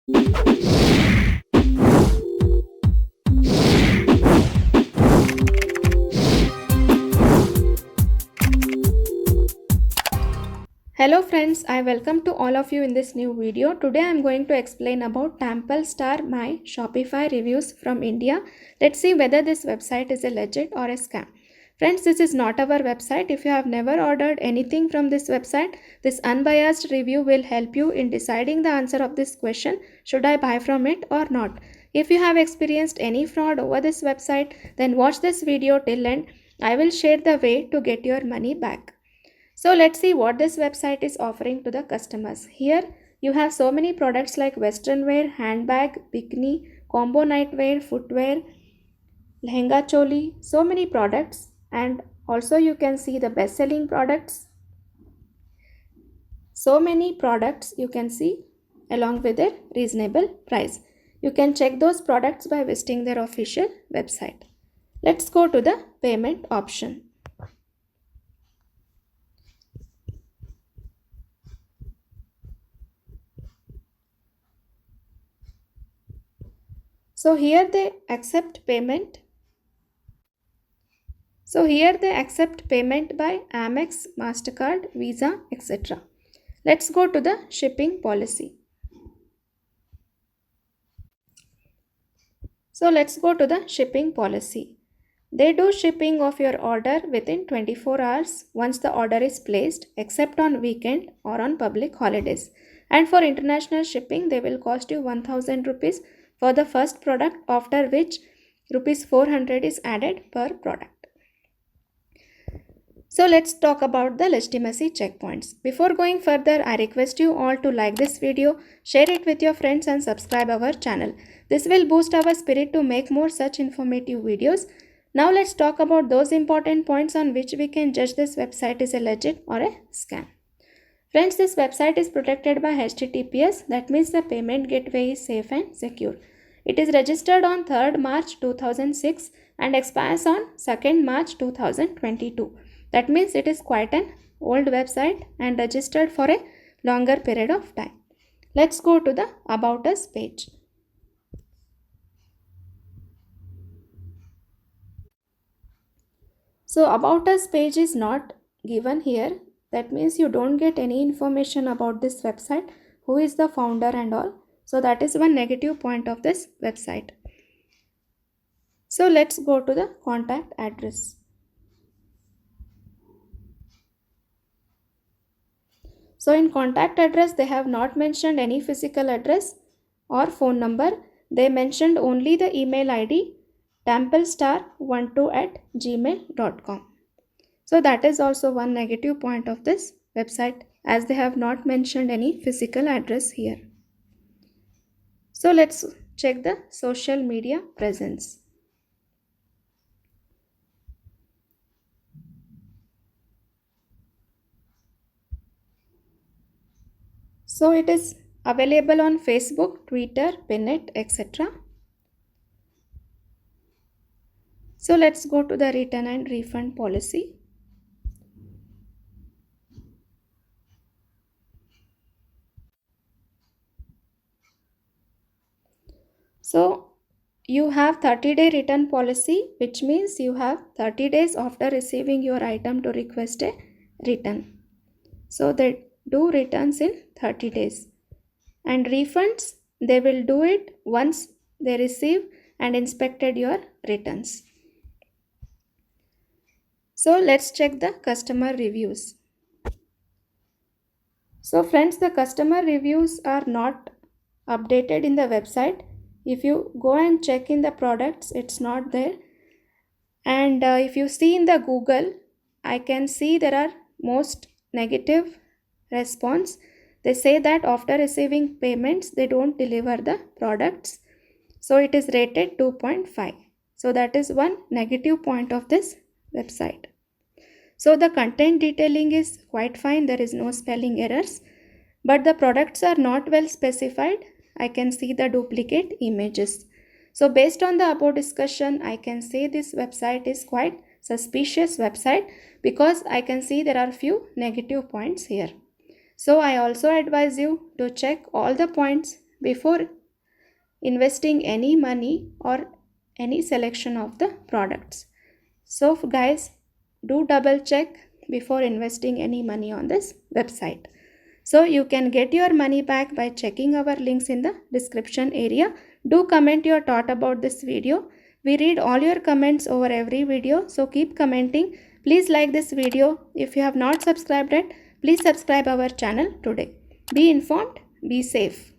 Hello friends, I welcome to all of you in this new video. Today I am going to explain about Temple Star My Shopify reviews from India. Let's see whether this website is a legit or a scam. Friends, this is not our website. If you have never ordered anything from this website, this unbiased review will help you in deciding the answer of this question, should I buy from it or not. If you have experienced any fraud over this website, then watch this video till end. I will share the way to get your money back. So let's see what this website is offering to the customers. Here you have so many products like western wear, handbag, bikini, combo nightwear, footwear, lehenga choli, so many products, and also you can see the best selling products. So many products you can see along with a reasonable price. You can check those products by visiting their official website. Let's go to the payment option. So here they accept payment. by Amex, Mastercard, Visa, etc. Let's go to the shipping policy. They do shipping of your order within 24 hours once the order is placed, except on weekend or on public holidays. And for international shipping, they will cost you 1000 rupees for the first product, after which rupees 400 is added per product. So let's talk about the legitimacy checkpoints. Before going further, I request you all to like this video, share it with your friends and subscribe our channel. This will boost our spirit to make more such informative videos. Now let's talk about those important points on which we can judge this website is a legit or a scam. Friends, this website is protected by HTTPS, that means the payment gateway is safe and secure. It is registered on 3rd March 2006 and expires on 2nd March 2022. That means it is quite an old website and registered for a longer period of time. Let's go to the About Us page. So About Us page is not given here. That means you don't get any information about this website, who is the founder and all. So that is one negative point of this website. So let's go to the contact address. So in contact address, they have not mentioned any physical address or phone number. They mentioned only the email ID templestar12@gmail.com. So that is also one negative point of this website, as they have not mentioned any physical address here. So let's check the social media presence. So it is available on Facebook, Twitter, Pinnet, etc. So let's go to the return and refund policy. So you have 30-day return policy, which means you have 30 days after receiving your item to request a return. So they do returns in 30 days. And refunds, they will do it once they receive and inspected your returns. So let's check the customer reviews. So friends, the customer reviews are not updated in the website. If you go and check in the products, it's not there. And if you see in the Google, I can see there are most negative response. They say that after receiving payments, they don't deliver the products. So it is rated 2.5. So that is one negative point of this website. So the content detailing is quite fine. There is no spelling errors. But the products are not well specified. I can see the duplicate images. So based on the above discussion, I can say this website is quite suspicious website, because I can see there are few negative points here. So I also advise you to check all the points before investing any money or any selection of the products. So guys, do double check before investing any money on this website. So you can get your money back by checking our links in the description area. Do comment your thought about this video. We read all your comments over every video, so keep commenting. Please like this video. If you have not subscribed yet, please subscribe our channel today. Be informed, be safe.